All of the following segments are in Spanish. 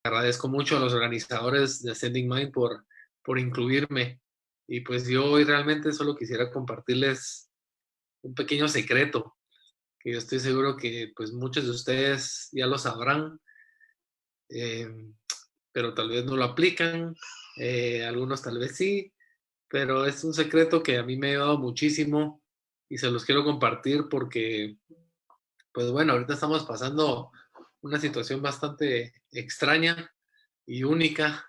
agradezco mucho a los organizadores de Ascending Mind por incluirme. Y pues yo hoy realmente solo quisiera compartirles un pequeño secreto, que yo estoy seguro que pues muchos de ustedes ya lo sabrán, eh, pero tal vez no lo aplican, algunos tal vez sí, pero es un secreto que a mí me ha ayudado muchísimo y se los quiero compartir porque, pues bueno, ahorita estamos pasando una situación bastante extraña y única,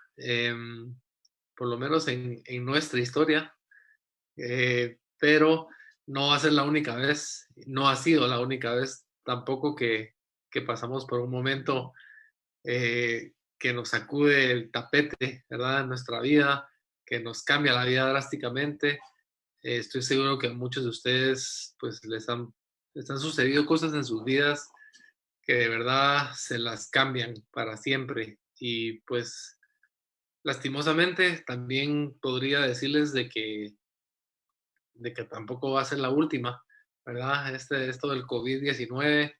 por lo menos en nuestra historia, pero no va a ser la única vez, no ha sido la única vez tampoco que pasamos por un momento que nos sacude el tapete, ¿verdad? En nuestra vida, que nos cambia la vida drásticamente. Estoy seguro que a muchos de ustedes pues les han sucedido cosas en sus vidas que de verdad se las cambian para siempre. Y pues lastimosamente también podría decirles de que tampoco va a ser la última, ¿verdad? Esto del COVID-19,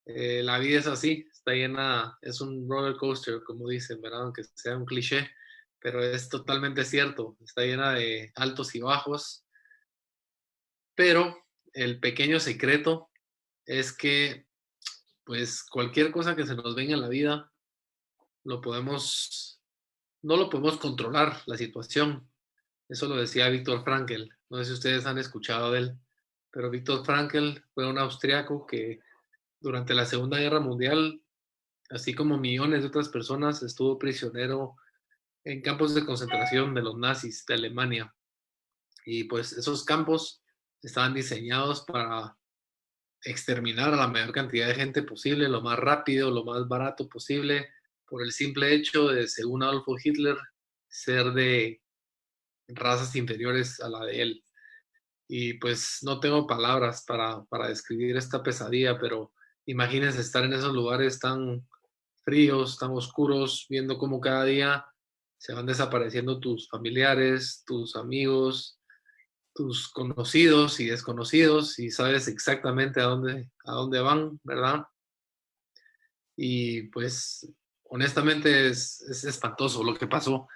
la vida es así, está llena, es un roller coaster, como dicen, ¿verdad? Aunque sea un cliché, pero es totalmente cierto, está llena de altos y bajos, pero el pequeño secreto es que, pues, cualquier cosa que se nos venga en la vida, lo podemos, no lo podemos controlar, la situación. Eso lo decía Víctor Frankl. No sé si ustedes han escuchado de él, pero Víctor Frankl fue un austriaco que durante la Segunda Guerra Mundial, así como millones de otras personas, estuvo prisionero en campos de concentración de los nazis de Alemania. Y pues esos campos estaban diseñados para exterminar a la mayor cantidad de gente posible, lo más rápido, lo más barato posible, por el simple hecho de, según Adolfo Hitler, ser de razas inferiores a la de él. Y pues no tengo palabras para describir esta pesadilla, pero imagínense estar en esos lugares tan fríos, tan oscuros, viendo cómo cada día se van desapareciendo tus familiares, tus amigos, tus conocidos y desconocidos, y sabes exactamente a dónde van, ¿verdad? Y pues honestamente es espantoso lo que pasó,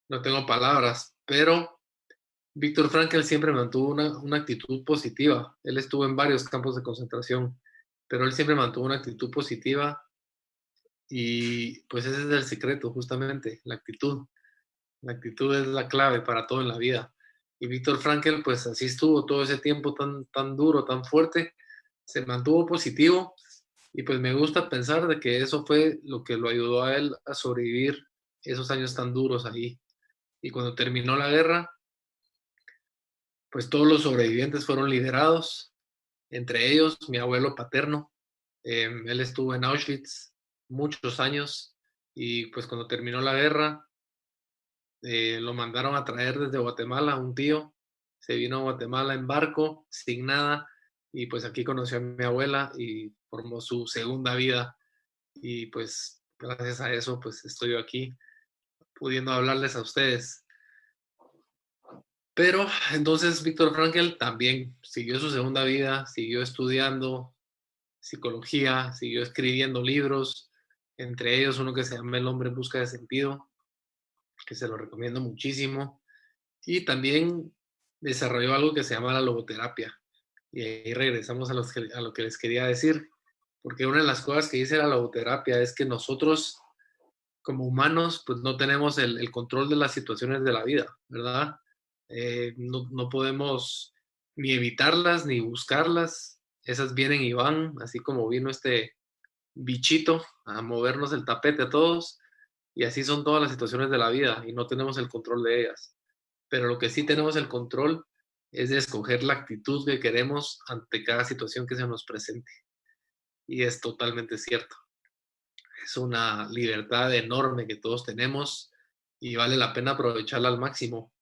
no tengo palabras, pero Víctor Frankl siempre mantuvo una actitud positiva. Él estuvo en varios campos de concentración, pero él siempre mantuvo una actitud positiva y pues ese es el secreto, justamente, la actitud. La actitud es la clave para todo en la vida. Y Víctor Frankl, pues así estuvo todo ese tiempo tan duro, tan fuerte, se mantuvo positivo y pues me gusta pensar de que eso fue lo que lo ayudó a él a sobrevivir esos años tan duros ahí. Y cuando terminó la guerra, pues todos los sobrevivientes fueron liberados, entre ellos mi abuelo paterno. Él estuvo en Auschwitz muchos años y pues cuando terminó la guerra lo mandaron a traer desde Guatemala, un tío, se vino a Guatemala en barco, sin nada, y pues aquí conoció a mi abuela y formó su segunda vida y pues gracias a eso pues estoy yo aquí pudiendo hablarles a ustedes. Pero entonces Víctor Frankl también siguió su segunda vida, siguió estudiando psicología, siguió escribiendo libros, entre ellos uno que se llama El hombre en busca de sentido, que se lo recomiendo muchísimo. Y también desarrolló algo que se llama la logoterapia. Y ahí regresamos a lo que les quería decir, porque una de las cosas que dice la logoterapia es que nosotros como humanos pues no tenemos el control de las situaciones de la vida, ¿verdad? No podemos ni evitarlas ni buscarlas, esas vienen y van, así como vino este bichito a movernos el tapete a todos, y así son todas las situaciones de la vida y no tenemos el control de ellas. Pero lo que sí tenemos el control es de escoger la actitud que queremos ante cada situación que se nos presente. Y es totalmente cierto. Es una libertad enorme que todos tenemos y vale la pena aprovecharla al máximo,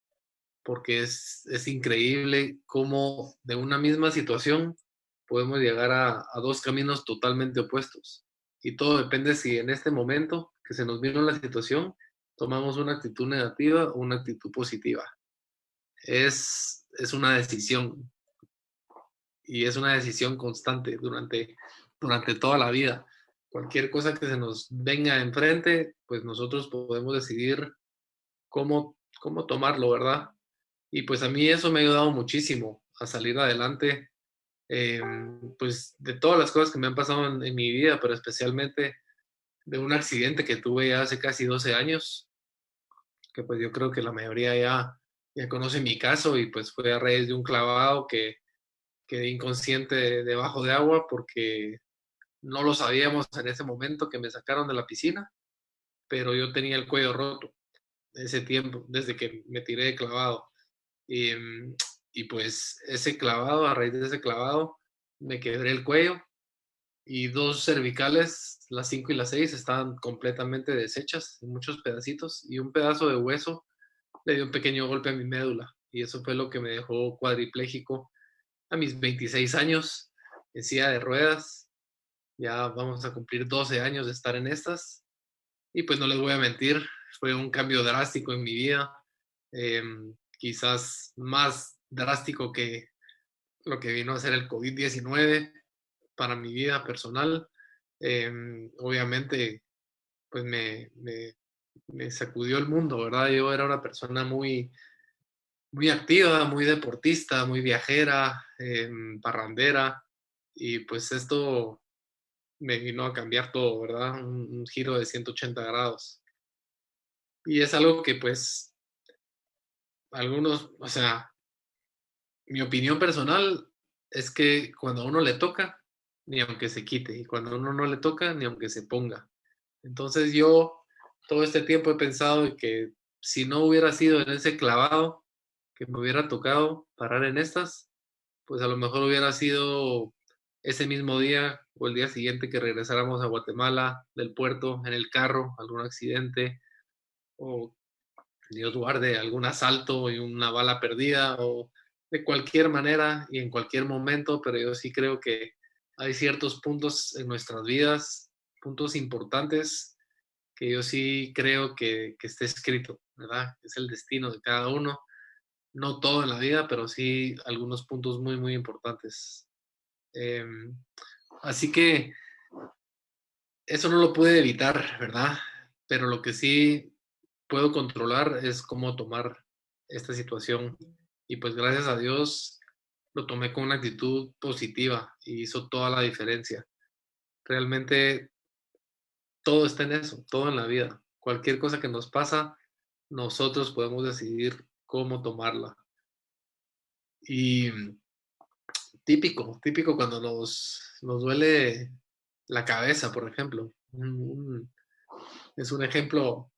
porque es increíble cómo de una misma situación podemos llegar a dos caminos totalmente opuestos. Y todo depende si en este momento que se nos vino la situación tomamos una actitud negativa o una actitud positiva. Es una decisión y es una decisión constante durante toda la vida. cualquier cosa que se nos venga enfrente, pues nosotros podemos decidir cómo tomarlo, ¿verdad? Y pues a mí eso me ha ayudado muchísimo a salir adelante, pues de todas las cosas que me han pasado en mi vida, pero especialmente de un accidente que tuve ya hace casi 12 años, que pues yo creo que la mayoría ya conoce mi caso y pues fue a raíz de un clavado que quedé inconsciente debajo de agua porque no lo sabíamos en ese momento que me sacaron de la piscina, pero yo tenía el cuello roto ese tiempo, desde que me tiré de clavado. Y, y pues ese clavado, a raíz de ese clavado, me quebré el cuello y dos cervicales, las 5 y las 6, estaban completamente deshechas en muchos pedacitos y un pedazo de hueso le dio un pequeño golpe a mi médula y eso fue lo que me dejó cuadripléjico a mis 26 años en silla de ruedas. Ya vamos a cumplir 12 años de estar en estas y pues no les voy a mentir, fue un cambio drástico en mi vida, quizás más drástico que lo que vino a ser el COVID-19 para mi vida personal. Obviamente, pues me sacudió el mundo, ¿verdad? Yo era una persona muy activa, muy deportista, muy viajera, parrandera, y pues esto me vino a cambiar todo, ¿verdad? Un giro de 180 grados. Y es algo que pues algunos, o sea, mi opinión personal es que cuando a uno le toca, ni aunque se quite, y cuando a uno no le toca, ni aunque se ponga. Entonces yo todo este tiempo he pensado de que si no hubiera sido en ese clavado que me hubiera tocado parar en estas, pues a lo mejor hubiera sido ese mismo día o el día siguiente que regresáramos a Guatemala del puerto en el carro, algún accidente o Dios guarde algún asalto y una bala perdida o de cualquier manera y en cualquier momento, pero yo sí creo que hay ciertos puntos en nuestras vidas, puntos importantes que yo sí creo que está escrito, ¿verdad? Es el destino de cada uno. No todo en la vida, pero sí algunos puntos muy importantes. Em, Así que eso no lo pude evitar, ¿verdad? Pero lo que sí puedo controlar es cómo tomar esta situación. Y pues gracias a Dios lo tomé con una actitud positiva y hizo toda la diferencia. Realmente todo está en eso, todo en la vida. Cualquier cosa que nos pasa, nosotros podemos decidir cómo tomarla. Y típico cuando nos duele la cabeza, por ejemplo. Es un ejemplo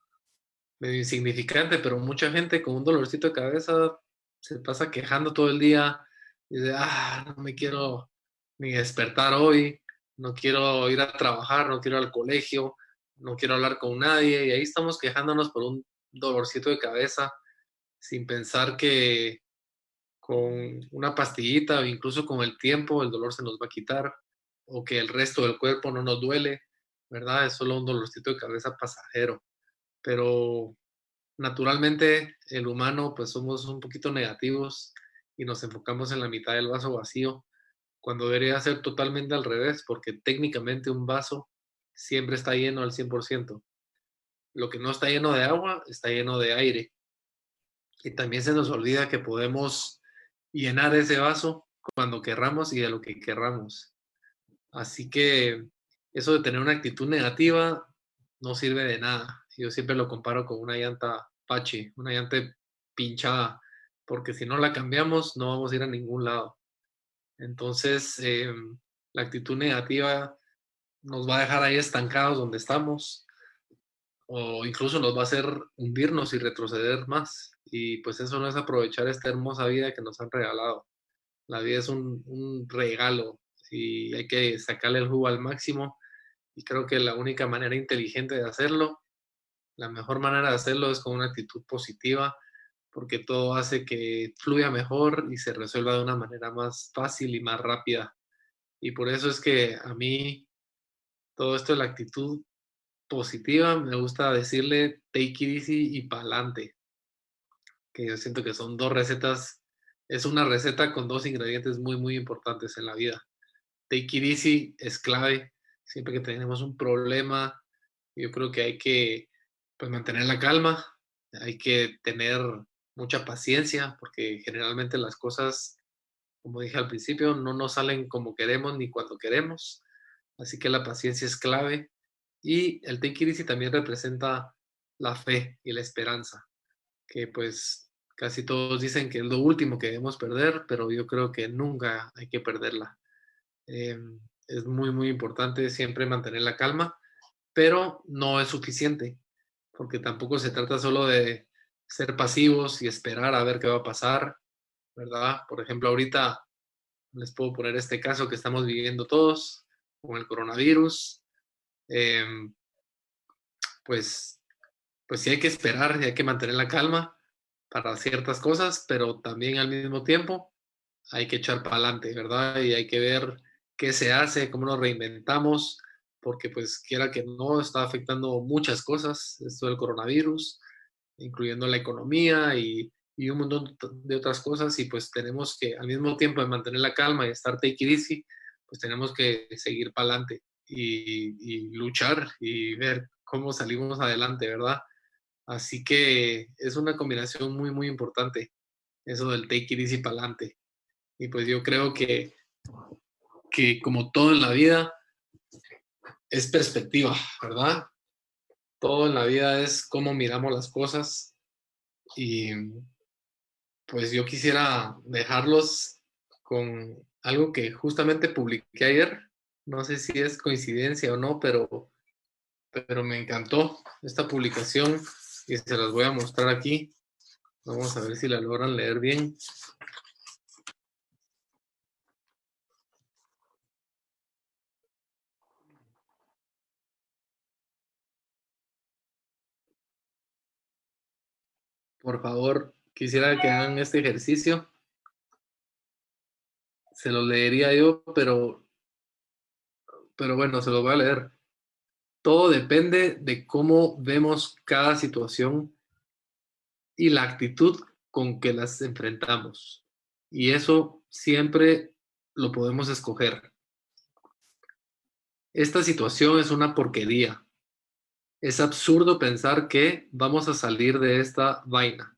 medio insignificante, pero mucha gente con un dolorcito de cabeza se pasa quejando todo el día y dice, no me quiero ni despertar hoy, no quiero ir a trabajar, no quiero ir al colegio, no quiero hablar con nadie, y ahí estamos quejándonos por un dolorcito de cabeza, sin pensar que con una pastillita o incluso con el tiempo el dolor se nos va a quitar, o que el resto del cuerpo no nos duele, ¿verdad? Es solo un dolorcito de cabeza pasajero, pero naturalmente el humano pues somos un poquito negativos y nos enfocamos en la mitad del vaso vacío, cuando debería ser totalmente al revés, porque técnicamente un vaso siempre está lleno al 100%. Lo que no está lleno de agua está lleno de aire. Y también se nos olvida que podemos llenar ese vaso cuando querramos y de lo que querramos. Así que eso de tener una actitud negativa no sirve de nada. Yo siempre lo comparo con una llanta Pachi, una llanta pinchada, porque si no la cambiamos no vamos a ir a ningún lado. Entonces, la actitud negativa nos va a dejar ahí estancados donde estamos o incluso nos va a hacer hundirnos y retroceder más. Y pues eso no es aprovechar esta hermosa vida que nos han regalado. La vida es un regalo y hay que sacarle el jugo al máximo. Y creo que la única manera inteligente de hacerlo, la mejor manera de hacerlo es con una actitud positiva, porque todo hace que fluya mejor y se resuelva de una manera más fácil y más rápida. Y por eso es que a mí todo esto de la actitud positiva, me gusta decirle take it easy y pa'lante, que yo siento que son dos recetas, es una receta con dos ingredientes muy importantes en la vida. Take it easy es clave. siempre que tenemos un problema, yo creo que hay que, pues, mantener la calma, hay que tener mucha paciencia, porque generalmente las cosas, como dije al principio, no nos salen como queremos ni cuando queremos, así que la paciencia es clave. Y el Take It Easy también representa la fe y la esperanza, que pues casi todos dicen que es lo último que debemos perder, pero yo creo que nunca hay que perderla. Es muy, muy importante siempre mantener la calma, pero no es suficiente, porque tampoco se trata solo de ser pasivos y esperar a ver qué va a pasar, ¿verdad? Por ejemplo, ahorita les puedo poner este caso que estamos viviendo todos con el coronavirus. em, pues, pues sí hay que esperar y hay que mantener la calma para ciertas cosas, pero también al mismo tiempo hay que echar para adelante, ¿verdad? Y hay que ver qué se hace, cómo nos reinventamos, porque pues quiera que no, está afectando muchas cosas, esto del coronavirus, incluyendo la economía y un montón de otras cosas, y pues tenemos que, al mismo tiempo de mantener la calma y estar take it easy, pues tenemos que seguir para adelante y luchar y ver cómo salimos adelante, ¿verdad? Así que es una combinación muy, muy importante, eso del take it easy para adelante. Y pues yo creo que como todo en la vida, es perspectiva, ¿verdad? Todo en la vida es cómo miramos las cosas y pues yo quisiera dejarlos con algo que justamente publiqué ayer. No sé si es coincidencia o no, pero me encantó esta publicación y se las voy a mostrar aquí. Vamos a ver si la logran leer bien. Por favor, quisiera que hagan este ejercicio. Se lo leería yo, pero bueno, se lo voy a leer. Todo depende de cómo vemos cada situación y la actitud con que las enfrentamos. Y eso siempre lo podemos escoger. Esta situación es una porquería. Es absurdo pensar que vamos a salir de esta vaina.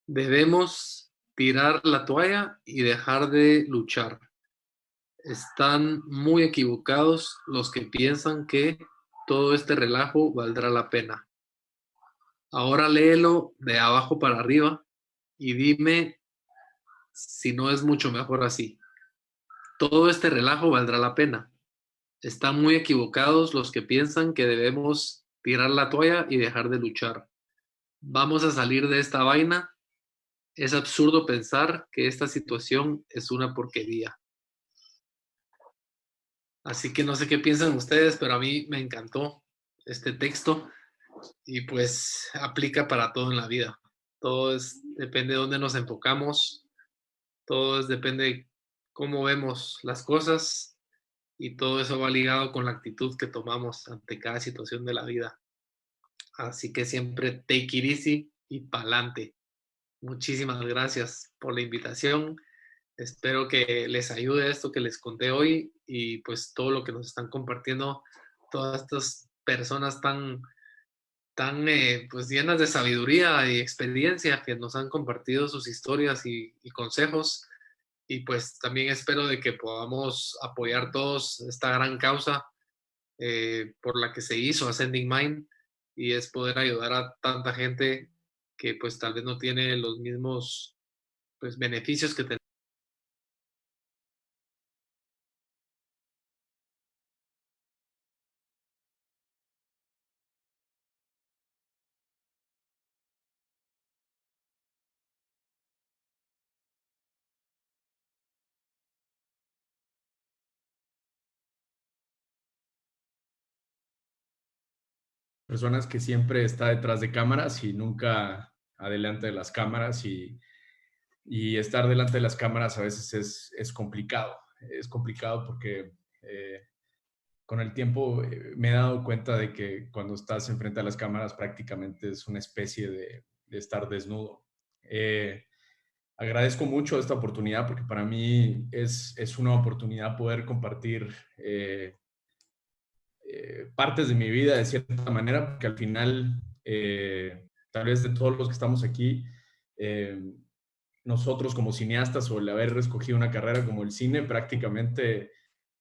Debemos tirar la toalla y dejar de luchar. Están muy equivocados los que piensan que todo este relajo valdrá la pena. Ahora léelo de abajo para arriba y dime si no es mucho mejor así. Todo este relajo valdrá la pena. Están muy equivocados los que piensan que debemos tirar la toalla y dejar de luchar. Vamos a salir de esta vaina. Es absurdo pensar que esta situación es una porquería. Así que no sé qué piensan ustedes, pero a mí me encantó este texto y pues aplica para todo en la vida. Todo es, depende de dónde nos enfocamos, todo es, depende de cómo vemos las cosas y todo eso va ligado con la actitud que tomamos ante cada situación de la vida. Así que siempre take it easy y pa'lante. Muchísimas gracias por la invitación. Espero que les ayude esto que les conté hoy y pues todo lo que nos están compartiendo todas estas personas tan pues llenas de sabiduría y experiencia que nos han compartido sus historias y consejos. Y pues también espero de que podamos apoyar todos esta gran causa por la que se hizo Ascending Mind y es poder ayudar a tanta gente que pues tal vez no tiene los mismos pues beneficios que tenemos. Personas que siempre está detrás de cámaras y nunca adelante de las cámaras y estar delante de las cámaras a veces es complicado. Es complicado porque con el tiempo me he dado cuenta de que cuando estás enfrente a las cámaras prácticamente es una especie de estar desnudo. Eh, Agradezco mucho esta oportunidad porque para mí es una oportunidad poder compartir partes de mi vida de cierta manera, porque al final, tal vez de todos los que estamos aquí, eh, nosotros como cineastas o el haber escogido una carrera como el cine, prácticamente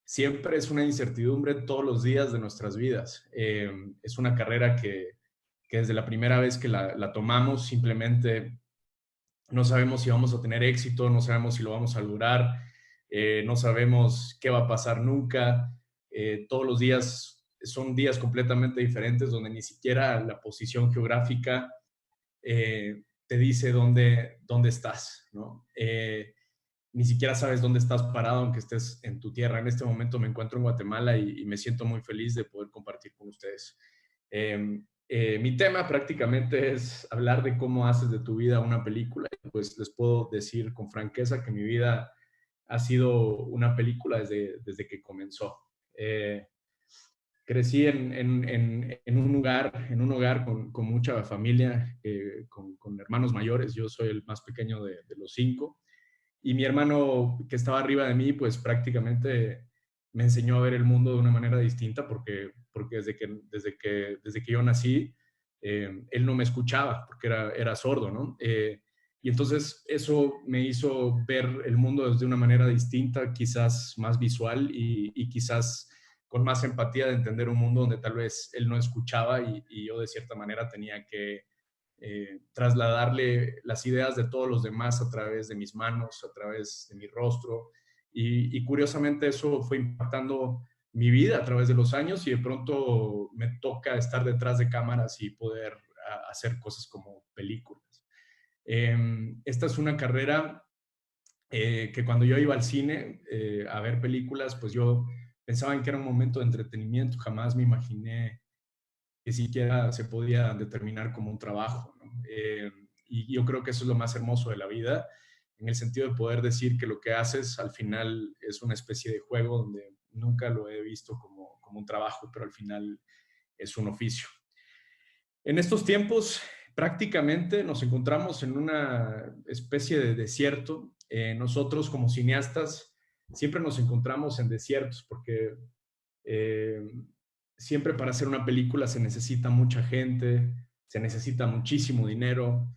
siempre es una incertidumbre todos los días de nuestras vidas. Es una carrera que desde la primera vez que la tomamos simplemente no sabemos si vamos a tener éxito, no sabemos si lo vamos a lograr, no sabemos qué va a pasar nunca. Todos los días son días completamente diferentes donde ni siquiera la posición geográfica te dice dónde estás, ¿no? Ni siquiera sabes dónde estás parado aunque estés en tu tierra. En este momento me encuentro en Guatemala y me siento muy feliz de poder compartir con ustedes. Mi tema prácticamente es hablar de cómo haces de tu vida una película. Pues les puedo decir con franqueza que mi vida ha sido una película desde que comenzó. Crecí en un hogar con mucha familia, con hermanos mayores. Yo soy el más pequeño de los 5. Y mi hermano que estaba arriba de mí, pues prácticamente me enseñó a ver el mundo de una manera distinta porque desde que yo nací, él no me escuchaba porque era sordo, ¿no? Y entonces eso me hizo ver el mundo desde una manera distinta, quizás más visual y quizás con más empatía de entender un mundo donde tal vez él no escuchaba y yo de cierta manera tenía que trasladarle las ideas de todos los demás a través de mis manos, a través de mi rostro. Y curiosamente eso fue impactando mi vida a través de los años y de pronto me toca estar detrás de cámaras y poder hacer cosas como películas. Esta es una carrera que cuando yo iba al cine a ver películas, pues yo pensaba en que era un momento de entretenimiento, jamás me imaginé que siquiera se podía determinar como un trabajo, ¿no? Y yo creo que eso es lo más hermoso de la vida, en el sentido de poder decir que lo que haces al final es una especie de juego donde nunca lo he visto como un trabajo, pero al final es un oficio. En estos tiempos prácticamente nos encontramos en una especie de desierto. Nosotros como cineastas siempre nos encontramos en desiertos porque eh, siempre para hacer una película se necesita mucha gente, se necesita muchísimo dinero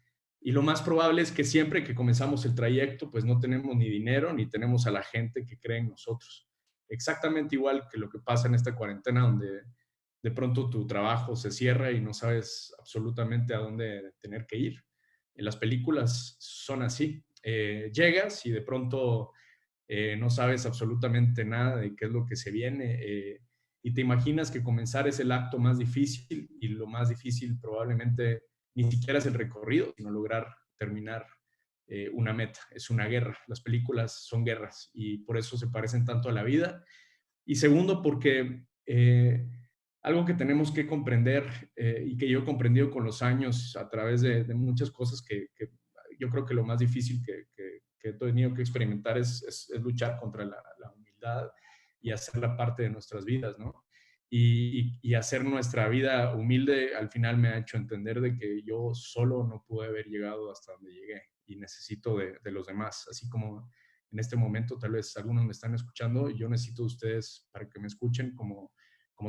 y lo más probable es que siempre que comenzamos el trayecto pues no tenemos ni dinero ni tenemos a la gente que cree en nosotros. Exactamente igual que lo que pasa en esta cuarentena donde de pronto tu trabajo se cierra y no sabes absolutamente a dónde tener que ir. En las películas son así. Llegas y de pronto no sabes absolutamente nada de qué es lo que se viene y te imaginas que comenzar es el acto más difícil y lo más difícil probablemente ni siquiera es el recorrido, sino lograr terminar una meta. Es una guerra. Las películas son guerras y por eso se parecen tanto a la vida. Y segundo, porque algo que tenemos que comprender y que yo he comprendido con los años a través de muchas cosas que yo creo que lo más difícil que he tenido que experimentar es luchar contra la humildad y hacerla parte de nuestras vidas, ¿no? Y hacer nuestra vida humilde al final me ha hecho entender de que yo solo no pude haber llegado hasta donde llegué y necesito de los demás, así como en este momento tal vez algunos me están escuchando, yo necesito de ustedes para que me escuchen como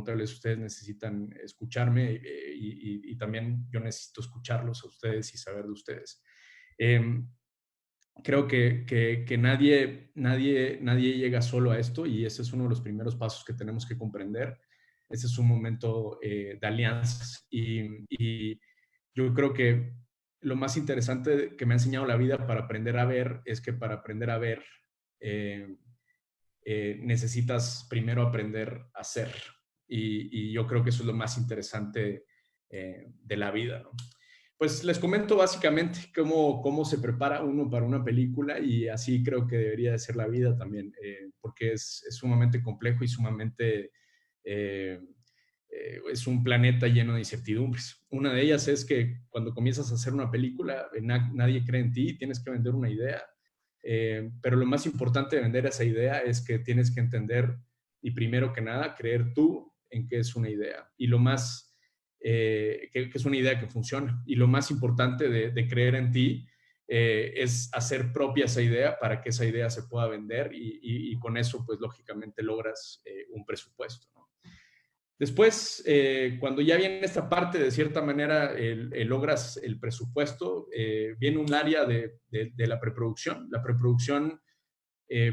tal vez ustedes necesitan escucharme y también yo necesito escucharlos a ustedes y saber de ustedes. Eh, Creo que nadie llega solo a esto y ese es uno de los primeros pasos que tenemos que comprender. Ese es un momento de alianzas y yo creo que lo más interesante que me ha enseñado la vida para aprender a ver es que para aprender a ver eh, necesitas primero aprender a ser y yo creo que eso es lo más interesante de la vida, ¿no? Pues les comento básicamente cómo se prepara uno para una película y así creo que debería de ser la vida también, porque es sumamente complejo y sumamente es un planeta lleno de incertidumbres. Una de ellas es que cuando comienzas a hacer una película, nadie cree en ti, tienes que vender una idea, pero lo más importante de vender esa idea es que tienes que entender y primero que nada creer tú en que es una idea y lo más que es una idea que funciona. Y lo más importante de creer en ti es hacer propia esa idea para que esa idea se pueda vender y con eso, pues lógicamente logras un presupuesto, ¿no? Después, cuando ya viene esta parte, de cierta manera, logras el presupuesto, viene un área de la preproducción. La preproducción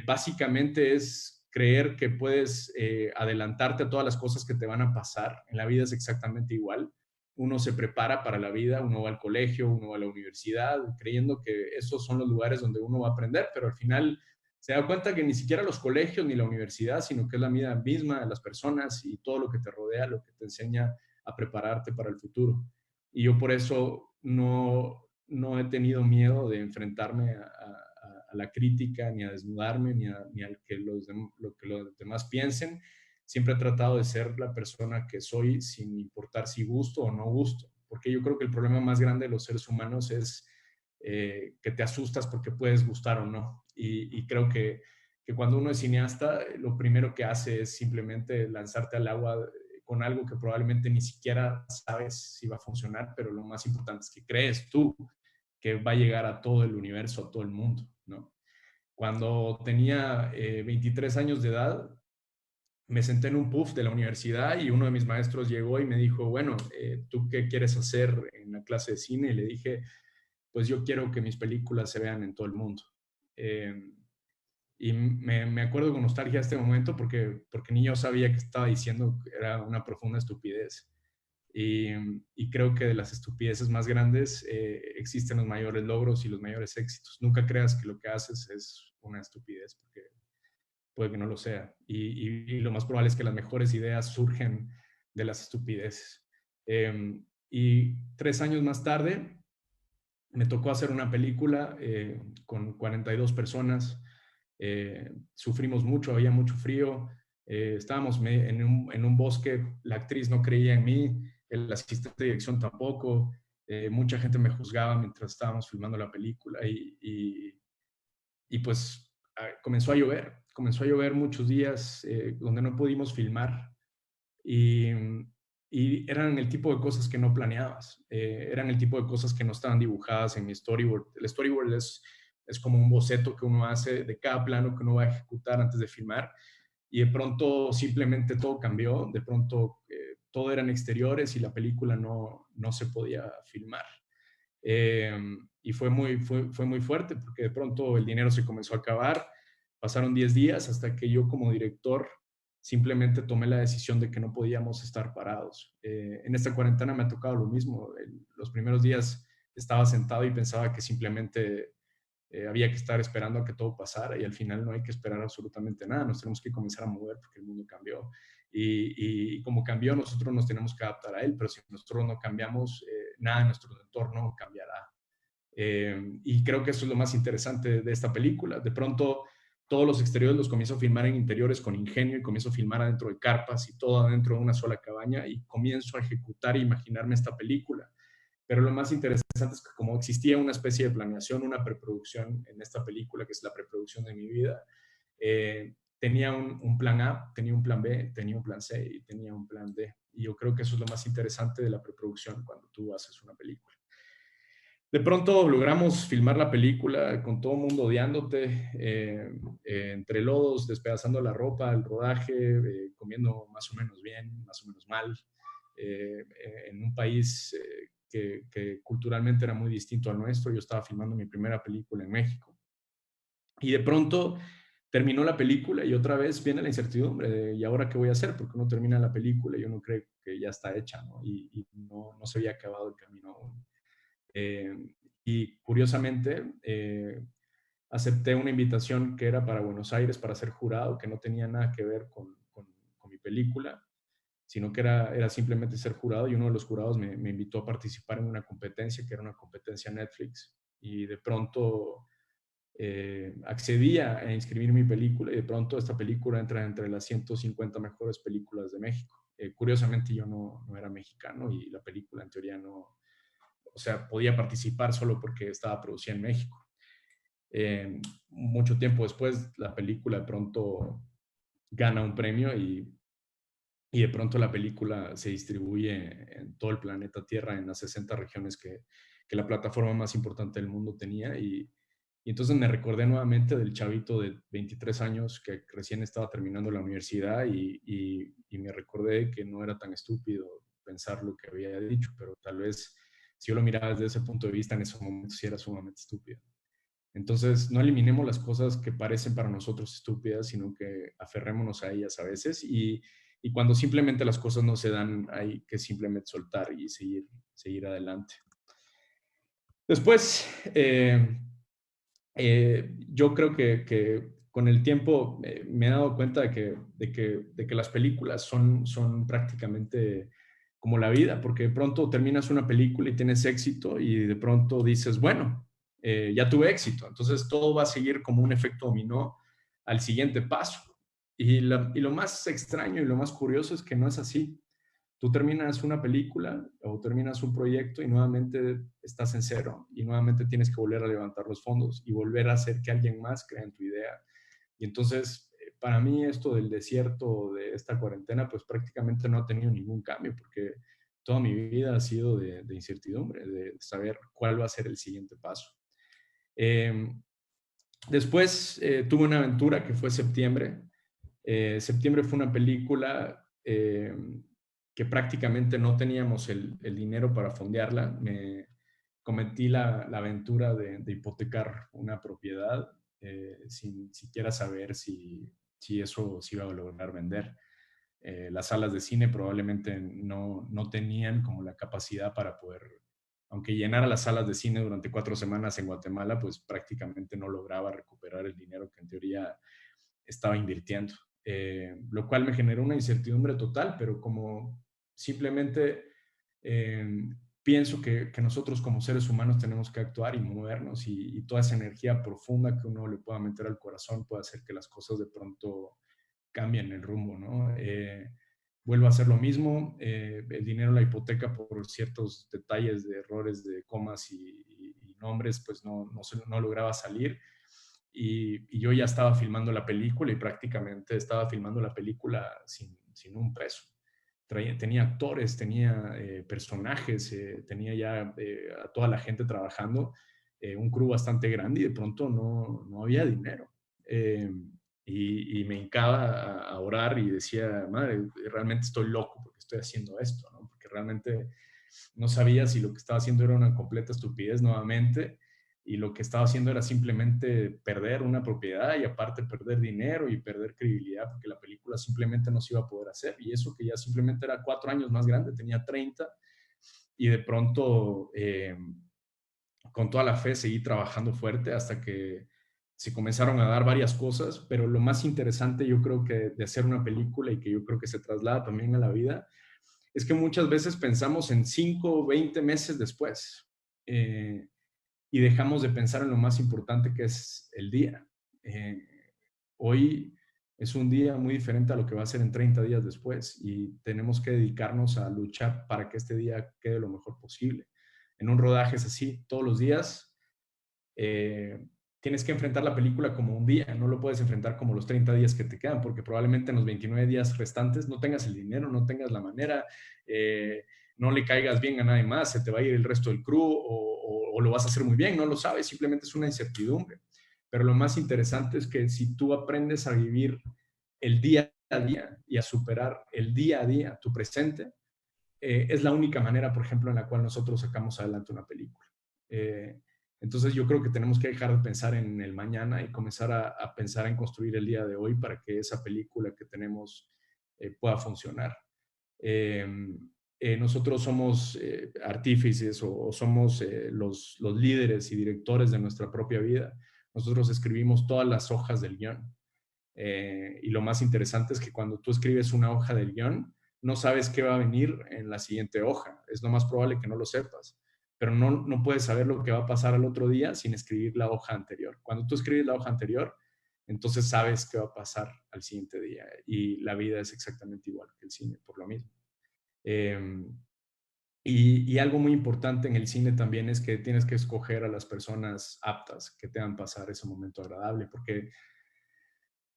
básicamente es creer que puedes adelantarte a todas las cosas que te van a pasar. En la vida es exactamente igual. Uno se prepara para la vida, uno va al colegio, uno va a la universidad, creyendo que esos son los lugares donde uno va a aprender, pero al final se da cuenta que ni siquiera los colegios ni la universidad, sino que es la vida misma, las personas y todo lo que te rodea, lo que te enseña a prepararte para el futuro. Y yo por eso no he tenido miedo de enfrentarme a la crítica, ni a desnudarme, ni a lo que los demás piensen. Siempre he tratado de ser la persona que soy sin importar si gusto o no gusto, porque yo creo que el problema más grande de los seres humanos es que te asustas porque puedes gustar o no. Y creo que cuando uno es cineasta, lo primero que hace es simplemente lanzarte al agua con algo que probablemente ni siquiera sabes si va a funcionar, pero lo más importante es que crees tú que va a llegar a todo el universo, a todo el mundo, ¿no? Cuando tenía 23 años de edad, me senté en un puff de la universidad y uno de mis maestros llegó y me dijo, bueno, ¿tú qué quieres hacer en la clase de cine? Y le dije, pues yo quiero que mis películas se vean en todo el mundo. Eh, y me acuerdo con nostalgia este momento porque ni yo sabía que estaba diciendo que era una profunda estupidez. Y, y creo que de las estupideces más grandes existen los mayores logros y los mayores éxitos. Nunca creas que lo que haces es una estupidez, porque puede que no lo sea. Y lo más probable es que las mejores ideas surgen de las estupideces. Y 3 años más tarde me tocó hacer una película con 42 personas. Sufrimos mucho, había mucho frío. Estábamos en un bosque, la actriz no creía en mí, el asistente de dirección tampoco. Mucha gente me juzgaba mientras estábamos filmando la película y pues comenzó a llover muchos días donde no pudimos filmar y, y eran el tipo de cosas que no planeabas, eran el tipo de cosas que no estaban dibujadas en mi storyboard. El storyboard es como un boceto que uno hace de cada plano que uno va a ejecutar antes de filmar y de pronto simplemente todo cambió, de pronto todo eran exteriores y la película no se podía filmar. Eh, y fue muy fuerte porque de pronto el dinero se comenzó a acabar, pasaron 10 días hasta que yo como director simplemente tomé la decisión de que no podíamos estar parados. En esta cuarentena me ha tocado lo mismo. Los primeros días estaba sentado y pensaba que simplemente había que estar esperando a que todo pasara y al final no hay que esperar absolutamente nada, nos tenemos que comenzar a mover porque el mundo cambió y como cambió nosotros nos tenemos que adaptar a él, pero si nosotros no cambiamos, nada en nuestro entorno cambiará. Y creo que eso es lo más interesante de esta película. De pronto todos los exteriores los comienzo a filmar en interiores con ingenio y comienzo a filmar adentro de carpas y todo adentro de una sola cabaña y comienzo a ejecutar e imaginarme esta película. Pero lo más interesante es que como existía una especie de planeación, una preproducción en esta película, que es la preproducción de mi vida, tenía un plan A, tenía un plan B, tenía un plan C y tenía un plan D. Y yo creo que eso es lo más interesante de la preproducción cuando tú haces una película. De pronto logramos filmar la película con todo el mundo odiándote, entre lodos, despedazando la ropa, el rodaje, comiendo más o menos bien, más o menos mal, en un país que culturalmente era muy distinto al nuestro. Yo estaba filmando mi primera película en México. Y de pronto terminó la película y otra vez viene la incertidumbre de ¿y ahora qué voy a hacer? Porque uno termina la película y uno cree que ya está hecha, ¿no? Y no se había acabado el camino aún. Eh, y curiosamente, acepté una invitación que era para Buenos Aires para ser jurado, que no tenía nada que ver con mi película, sino que era simplemente ser jurado y uno de los jurados me invitó a participar en una competencia que era una competencia Netflix y de pronto accedí a inscribir mi película y de pronto esta película entra entre las 150 mejores películas de México. Curiosamente yo no era mexicano y la película en teoría no, o sea, podía participar solo porque estaba producida en México. Mucho tiempo después, la película de pronto gana un premio y de pronto la película se distribuye en todo el planeta Tierra, en las 60 regiones que la plataforma más importante del mundo tenía. Y Y entonces me recordé nuevamente del chavito de 23 años que recién estaba terminando la universidad y me recordé que no era tan estúpido pensar lo que había dicho, pero tal vez si yo lo miraba desde ese punto de vista en ese momento sí era sumamente estúpido. Entonces, no eliminemos las cosas que parecen para nosotros estúpidas, sino que aferrémonos a ellas a veces y cuando simplemente las cosas no se dan, hay que simplemente soltar y seguir adelante. Después, yo creo que con el tiempo me he dado cuenta de que las películas son prácticamente como la vida, porque de pronto terminas una película y tienes éxito y de pronto dices, bueno, ya tuve éxito, entonces todo va a seguir como un efecto dominó al siguiente paso. Y lo más extraño y lo más curioso es que no es así. Tú terminas una película o terminas un proyecto y nuevamente estás en cero y nuevamente tienes que volver a levantar los fondos y volver a hacer que alguien más crea en tu idea. Y entonces, para mí esto del desierto, de esta cuarentena, pues prácticamente no ha tenido ningún cambio porque toda mi vida ha sido de incertidumbre, de saber cuál va a ser el siguiente paso. Eh, Después tuve una aventura que fue Septiembre. Septiembre fue una película que prácticamente no teníamos el dinero para fondearla. Me cometí la aventura de hipotecar una propiedad sin siquiera saber si eso se iba a lograr vender. Las salas de cine probablemente no tenían como la capacidad para poder, aunque llenara las salas de cine durante 4 semanas en Guatemala, pues prácticamente no lograba recuperar el dinero que en teoría estaba invirtiendo. Lo cual me generó una incertidumbre total, pero como simplemente eh, pienso que nosotros como seres humanos tenemos que actuar y movernos y toda esa energía profunda que uno le pueda meter al corazón puede hacer que las cosas de pronto cambien el rumbo, ¿no? Vuelvo a hacer lo mismo, el dinero, la hipoteca por ciertos detalles de errores de comas y nombres, pues no lograba salir y yo ya estaba filmando la película y prácticamente estaba filmando la película sin un peso. Tenía actores, tenía personajes, tenía ya a toda la gente trabajando, un crew bastante grande y de pronto no había dinero. Eh, y me hincaba a orar y decía, madre, realmente estoy loco porque estoy haciendo esto, ¿no? Porque realmente no sabía si lo que estaba haciendo era una completa estupidez nuevamente y lo que estaba haciendo era simplemente perder una propiedad y aparte perder dinero y perder credibilidad porque la película simplemente no se iba a poder hacer. Y eso que ya simplemente era 4 años más grande, tenía 30 y de pronto con toda la fe seguí trabajando fuerte hasta que se comenzaron a dar varias cosas, pero lo más interesante yo creo que de hacer una película y que yo creo que se traslada también a la vida es que muchas veces pensamos en 5 o 20 meses después y dejamos de pensar en lo más importante que es el día. Eh, Hoy es un día muy diferente a lo que va a ser en 30 días después y tenemos que dedicarnos a luchar para que este día quede lo mejor posible. En un rodaje es así, todos los días eh, tienes que enfrentar la película como un día, no lo puedes enfrentar como los 30 días que te quedan, porque probablemente en los 29 días restantes no tengas el dinero, no tengas la manera, no le caigas bien a nadie más, se te va a ir el resto del crew o lo vas a hacer muy bien, no lo sabes, simplemente es una incertidumbre. Pero lo más interesante es que si tú aprendes a vivir el día a día y a superar el día a día, tu presente, es la única manera, por ejemplo, en la cual nosotros sacamos adelante una película. Eh, entonces yo creo que tenemos que dejar de pensar en el mañana y comenzar a pensar en construir el día de hoy para que esa película que tenemos pueda funcionar. Eh, Nosotros somos artífices o somos los líderes y directores de nuestra propia vida. Nosotros escribimos todas las hojas del guión. Y lo más interesante es que cuando tú escribes una hoja del guión, no sabes qué va a venir en la siguiente hoja. Es lo más probable que no lo sepas, pero no puedes saber lo que va a pasar al otro día sin escribir la hoja anterior. Cuando tú escribes la hoja anterior, entonces sabes qué va a pasar al siguiente día. Y la vida es exactamente igual que el cine, por lo mismo. Eh, y algo muy importante en el cine también es que tienes que escoger a las personas aptas que te hagan pasar ese momento agradable, porque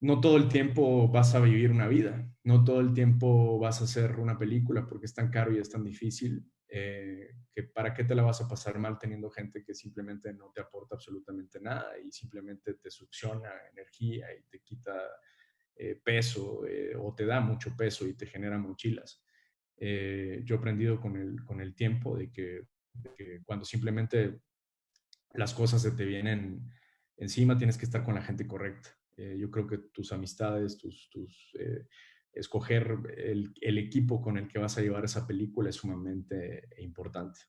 no todo el tiempo vas a vivir una vida, no todo el tiempo vas a hacer una película porque es tan caro y es tan difícil. que para qué te la vas a pasar mal teniendo gente que simplemente no te aporta absolutamente nada y simplemente te succiona energía y te quita peso o te da mucho peso y te genera mochilas. Yo he aprendido con el tiempo de que cuando simplemente las cosas se te vienen encima, tienes que estar con la gente correcta. Yo creo que tus amistades, escoger el equipo con el que vas a llevar esa película es sumamente importante.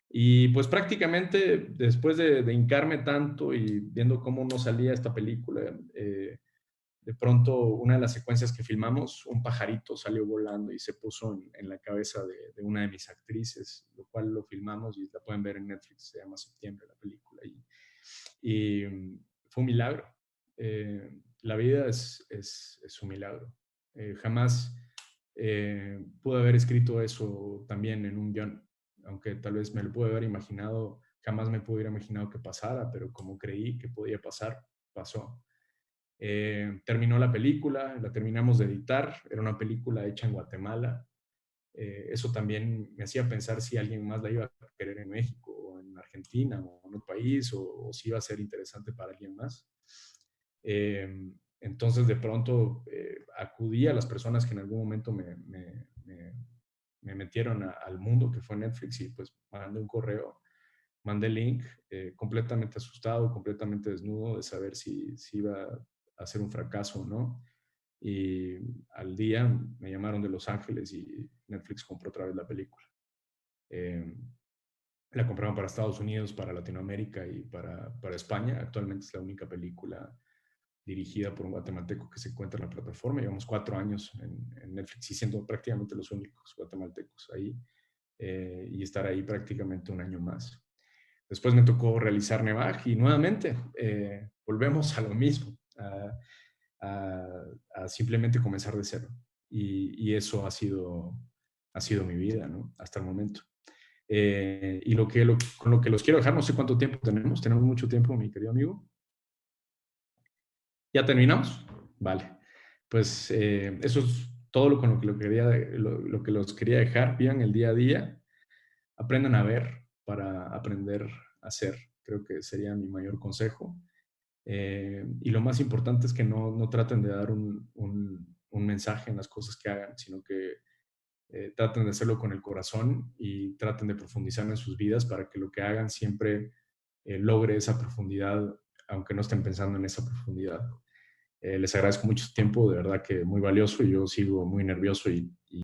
Y pues prácticamente después de hincarme tanto y viendo cómo no salía esta película, de pronto una de las secuencias que filmamos, un pajarito salió volando y se puso en la cabeza de una de mis actrices, lo cual lo filmamos y la pueden ver en Netflix, se llama Septiembre la película. Y fue un milagro. La vida es un milagro. Jamás pude haber escrito eso también en un guión, aunque tal vez me lo pude haber imaginado, jamás me pudiera imaginado que pasara, pero como creí que podía pasar, pasó. Terminó la película, la terminamos de editar, era una película hecha en Guatemala. Eso también me hacía pensar si alguien más la iba a querer en México, o en Argentina, o en otro país, o si iba a ser interesante para alguien más. Entonces, de pronto, acudí a las personas que en algún momento me metieron al mundo que fue Netflix y pues mandé un correo, mandé el link, completamente asustado, completamente desnudo de saber si iba a ser un fracaso o no. Y al día me llamaron de Los Ángeles y Netflix compró otra vez la película. Eh, la compraron para Estados Unidos, para Latinoamérica y para España. Actualmente es la única película dirigida por un guatemalteco que se encuentra en la plataforma. Llevamos 4 años en Netflix y siendo prácticamente los únicos guatemaltecos ahí, y estar ahí prácticamente un año más. Después me tocó realizar Nevaj y nuevamente volvemos a lo mismo, a simplemente comenzar de cero. Y eso ha sido mi vida, ¿no? Hasta el momento. Y con lo que los quiero dejar, no sé cuánto tiempo tenemos mucho tiempo, mi querido amigo. ¿Ya terminamos? Vale. Pues eso es todo lo que los quería dejar. Vivan el día a día, aprendan a ver para aprender a hacer. Creo que sería mi mayor consejo. Y lo más importante es que no traten de dar un mensaje en las cosas que hagan, sino que traten de hacerlo con el corazón y traten de profundizar en sus vidas para que lo que hagan siempre logre esa profundidad, aunque no estén pensando en esa profundidad. Les agradezco mucho su tiempo, de verdad que muy valioso, y yo sigo muy nervioso y